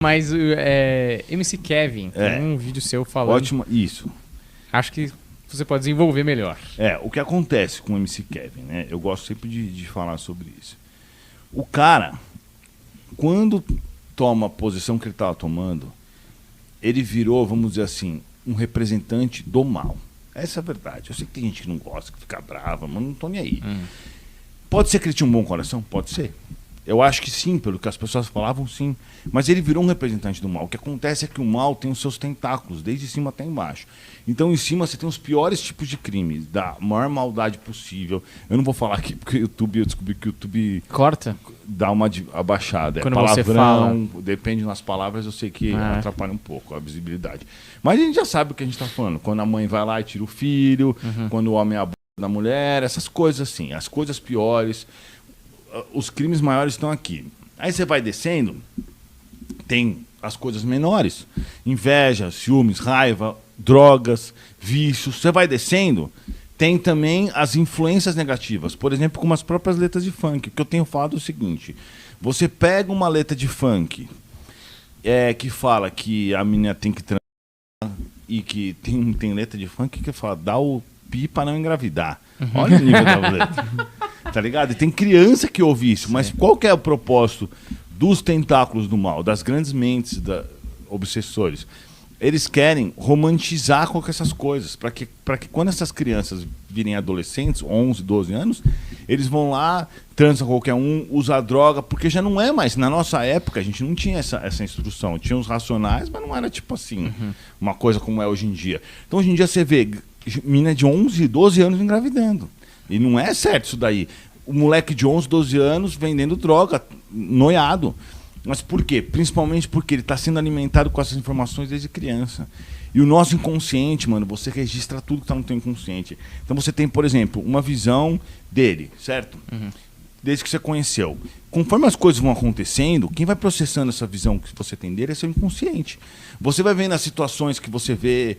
Mas MC Kevin, tem um vídeo seu falando. Ótimo, isso. Acho que você pode desenvolver melhor. O que acontece com o MC Kevin, né? Eu gosto sempre de falar sobre isso. O cara, quando toma a posição que ele estava tomando, ele virou, vamos dizer assim, um representante do mal. Essa é a verdade. Eu sei que tem gente que não gosta, que fica brava, mas não tô nem aí. Pode ser que ele tinha um bom coração? Pode ser. Eu acho que sim, pelo que as pessoas falavam, sim. Mas ele virou um representante do mal. O que acontece é que o mal tem os seus tentáculos, desde cima até embaixo. Então, em cima, você tem os piores tipos de crimes, da maior maldade possível. Eu não vou falar aqui, porque o YouTube, eu descobri que o YouTube... Corta? Dá uma abaixada. Quando palavrão, você fala. Depende das palavras, eu sei que atrapalha um pouco a visibilidade. Mas a gente já sabe o que a gente está falando. Quando a mãe vai lá e tira o filho, quando o homem abusa da mulher, essas coisas assim. As coisas piores... Os crimes maiores estão aqui. Aí você vai descendo, tem as coisas menores. Inveja, ciúmes, raiva, drogas, vícios. Você vai descendo, tem também as influências negativas. Por exemplo, como as próprias letras de funk. O que eu tenho falado é o seguinte. Você pega uma letra de funk que fala que a menina tem que transar e que tem letra de funk que fala dá o pi para não engravidar. Olha o nível da letra. Tá ligado? E tem criança que ouve isso, mas qual que é o propósito dos tentáculos do mal, das grandes mentes obsessores? Eles querem romantizar com essas coisas, para que quando essas crianças virem adolescentes, 11, 12 anos, eles vão lá, transam qualquer um, usar droga, porque já não é mais. Na nossa época, a gente não tinha essa instrução. Tinha os racionais, mas não era tipo assim, uma coisa como é hoje em dia. Então, hoje em dia, você vê menina de 11, 12 anos engravidando. E não é certo isso daí. O moleque de 11, 12 anos vendendo droga, noiado. Mas por quê? Principalmente porque ele está sendo alimentado com essas informações desde criança. E o nosso inconsciente, mano, você registra tudo que está no teu inconsciente. Então você tem, por exemplo, uma visão dele, certo? Desde que você conheceu. Conforme as coisas vão acontecendo, quem vai processando essa visão que você tem dele é seu inconsciente. Você vai vendo as situações que você vê,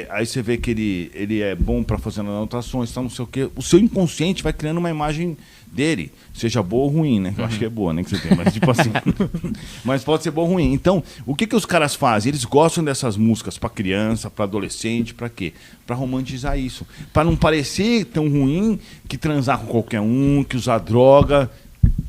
aí você vê que ele é bom para fazer anotações, não sei o quê. O seu inconsciente vai criando uma imagem dele, seja boa ou ruim, né? Eu acho que é boa, né, que você tem, mas tipo assim. Mas pode ser boa ou ruim. Então, o que os caras fazem? Eles gostam dessas músicas para criança, para adolescente, para quê? Para romantizar isso, para não parecer tão ruim que transar com qualquer um, que usar droga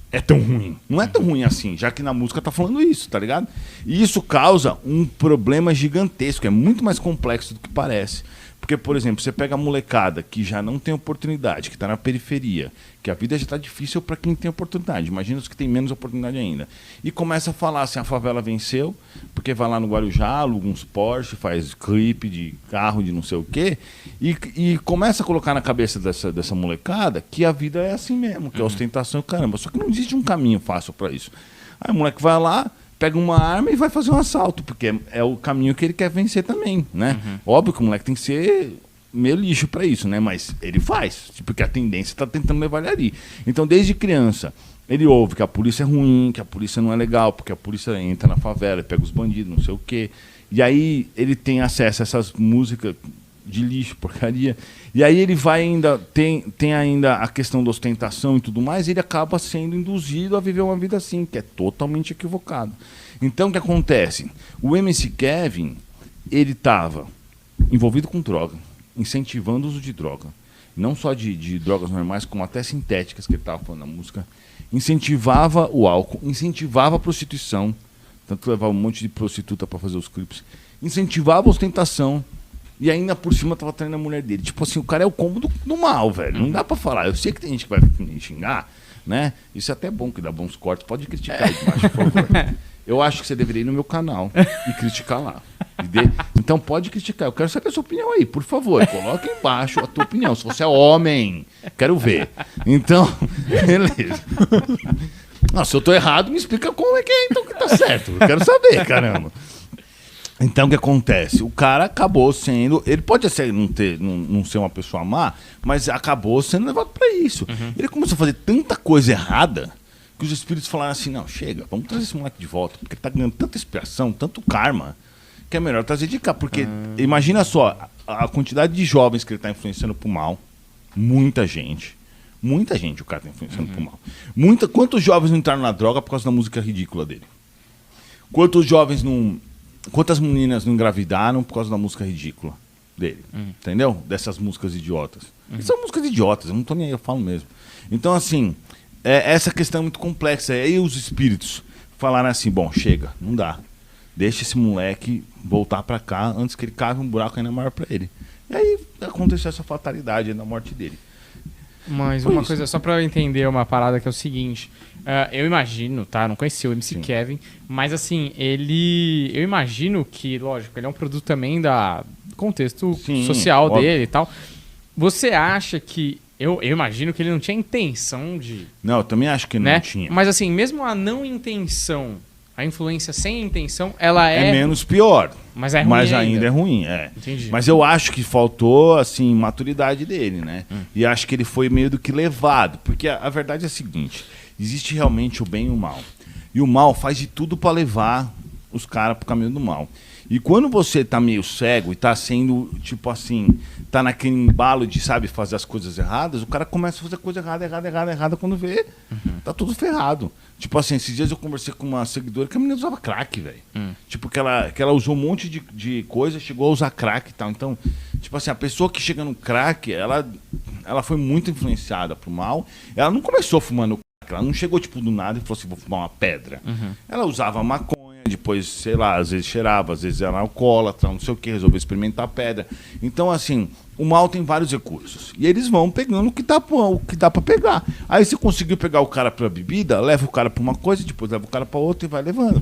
é tão ruim. Não é tão ruim assim, já que na música tá falando isso, tá ligado? E isso causa um problema gigantesco, é muito mais complexo do que parece. Porque, por exemplo, você pega a molecada que já não tem oportunidade, que está na periferia, que a vida já está difícil para quem tem oportunidade. Imagina os que têm menos oportunidade ainda. E começa a falar assim, a favela venceu, porque vai lá no Guarujá, aluga uns Porsche, faz clipe de carro de não sei o quê, e começa a colocar na cabeça dessa molecada que a vida é assim mesmo, que é ostentação, caramba. Só que não existe um caminho fácil para isso. Aí o moleque vai lá, pega uma arma e vai fazer um assalto, porque é o caminho que ele quer vencer também, né? Óbvio que o moleque tem que ser meio lixo pra isso, né? Mas ele faz, porque a tendência tá tentando levar ele ali. Então, desde criança, ele ouve que a polícia é ruim, que a polícia não é legal, porque a polícia entra na favela, pega os bandidos, não sei o quê. E aí ele tem acesso a essas músicas de lixo, porcaria. E aí ele vai ainda, tem ainda a questão da ostentação e tudo mais, e ele acaba sendo induzido a viver uma vida assim, que é totalmente equivocado. Então o que acontece? O MC Kevin, ele estava envolvido com droga, incentivando o uso de droga. Não só de drogas normais, como até sintéticas, que ele estava falando na música. Incentivava o álcool, incentivava a prostituição, tanto que levava um monte de prostituta para fazer os clipes. Incentivava a ostentação. E ainda por cima tava traindo a mulher dele. Tipo assim, o cara é o combo do mal, velho. Não dá pra falar. Eu sei que tem gente que vai me xingar, né? Isso é até bom, que dá bons cortes. Pode criticar aí embaixo, por favor. Eu acho que você deveria ir no meu canal e criticar lá. Então pode criticar. Eu quero saber a sua opinião aí, por favor. Coloca embaixo a tua opinião. Se você é homem, quero ver. Então, beleza. Não, se eu tô errado, me explica como é que é então que tá certo. Eu quero saber, caramba. Então o que acontece? O cara acabou sendo... Ele pode ser, não ser uma pessoa má, mas acabou sendo levado para isso. Ele começou a fazer tanta coisa errada que os espíritos falaram assim, não, chega, vamos trazer esse moleque de volta, porque ele tá ganhando tanta expiação, tanto karma, que é melhor trazer de cá. Porque imagina só, a quantidade de jovens que ele tá influenciando pro mal, muita gente o cara tá influenciando pro mal. Quantos jovens não entraram na droga por causa da música ridícula dele? Quantas meninas não engravidaram por causa da música ridícula dele? Entendeu? Dessas músicas idiotas. São músicas idiotas, eu não tô nem aí, eu falo mesmo. Então, assim, essa questão é muito complexa. Aí os espíritos falaram assim, bom, chega, não dá. Deixa esse moleque voltar pra cá antes que ele cave um buraco ainda maior pra ele. E aí aconteceu essa fatalidade na morte dele. Mas uma coisa, só pra eu entender uma parada que é o seguinte, eu imagino, tá? Não conheci o MC Kevin, mas assim, eu imagino que, lógico, ele é um produto também do contexto social dele e tal. Você acha que, eu imagino que ele não tinha intenção de... Não, eu também acho que não tinha. Mas assim, mesmo a não intenção, a influência sem intenção, ela é... É menos pior. Mas é ruim Mas ainda é ruim, Entendi. Mas eu acho que faltou, assim, maturidade dele, né? E acho que ele foi meio do que levado. Porque a verdade é a seguinte, existe realmente o bem e o mal. E o mal faz de tudo pra levar os caras pro caminho do mal. E quando você tá meio cego e tá sendo, tipo assim, tá naquele embalo de, sabe, fazer as coisas erradas, o cara começa a fazer coisa errada, quando vê, tá tudo ferrado. Tipo assim, esses dias eu conversei com uma seguidora que a menina usava crack, velho. Tipo, que ela usou um monte de coisa, chegou a usar crack e tal. Então, tipo assim, a pessoa que chega no crack, ela foi muito influenciada pro mal. Ela não começou fumando crack, ela não chegou, tipo, do nada e falou assim, vou fumar uma pedra. Ela usava maconha. Depois, sei lá, às vezes cheirava, às vezes era alcoólatra, não sei o que, resolveu experimentar a pedra. Então, assim, o mal tem vários recursos. E eles vão pegando o que dá pra pegar. Aí você conseguiu pegar o cara pra bebida, leva o cara pra uma coisa, depois leva o cara pra outra e vai levando.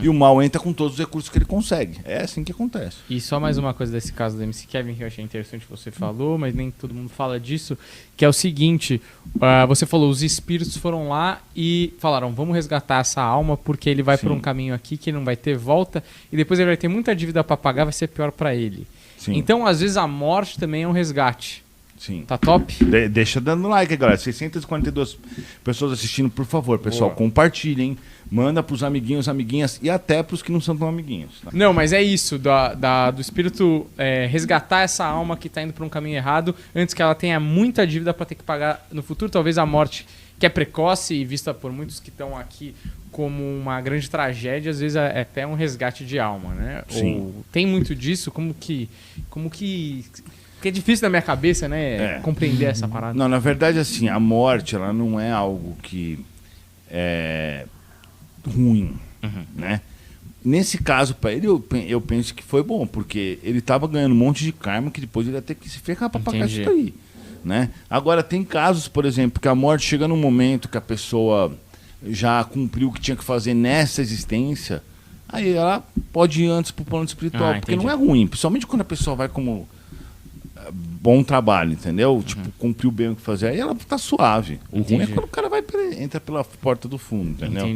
E o mal entra com todos os recursos que ele consegue. É assim que acontece. E só mais uma coisa desse caso do MC Kevin que eu achei interessante que você falou, mas nem todo mundo fala disso, que é o seguinte, você falou, os espíritos foram lá e falaram, vamos resgatar essa alma porque ele vai por um caminho aqui que não vai ter volta e depois ele vai ter muita dívida pra pagar, vai ser pior pra ele. Sim. Então, às vezes, a morte também é um resgate. Sim. Tá top? Deixa dando like, galera. 642 pessoas assistindo, por favor, pessoal. Boa. Compartilhem. Manda pros amiguinhos, amiguinhas e até pros que não são tão amiguinhos. Tá? Não, mas é isso, do espírito resgatar essa alma que tá indo pra um caminho errado antes que ela tenha muita dívida pra ter que pagar no futuro. Talvez a morte, que é precoce e vista por muitos que estão aqui como uma grande tragédia, às vezes é até um resgate de alma, né? Sim. Ou tem muito disso, como que é difícil na minha cabeça, né? Compreender essa parada. Não, na verdade, assim, a morte, ela não é algo que é ruim, né? Nesse caso, para ele, eu penso que foi bom, porque ele tava ganhando um monte de karma que depois ele ia ter que se ferrar para pagar isso aí, né? Agora, tem casos, por exemplo, que a morte chega num momento que a pessoa já cumpriu o que tinha que fazer nessa existência, aí ela pode ir antes pro plano espiritual, porque não é ruim, principalmente quando a pessoa vai como bom trabalho, entendeu? Tipo, cumpriu bem o que fazer, aí ela tá suave. O ruim é quando o cara entra pela porta do fundo, entendeu?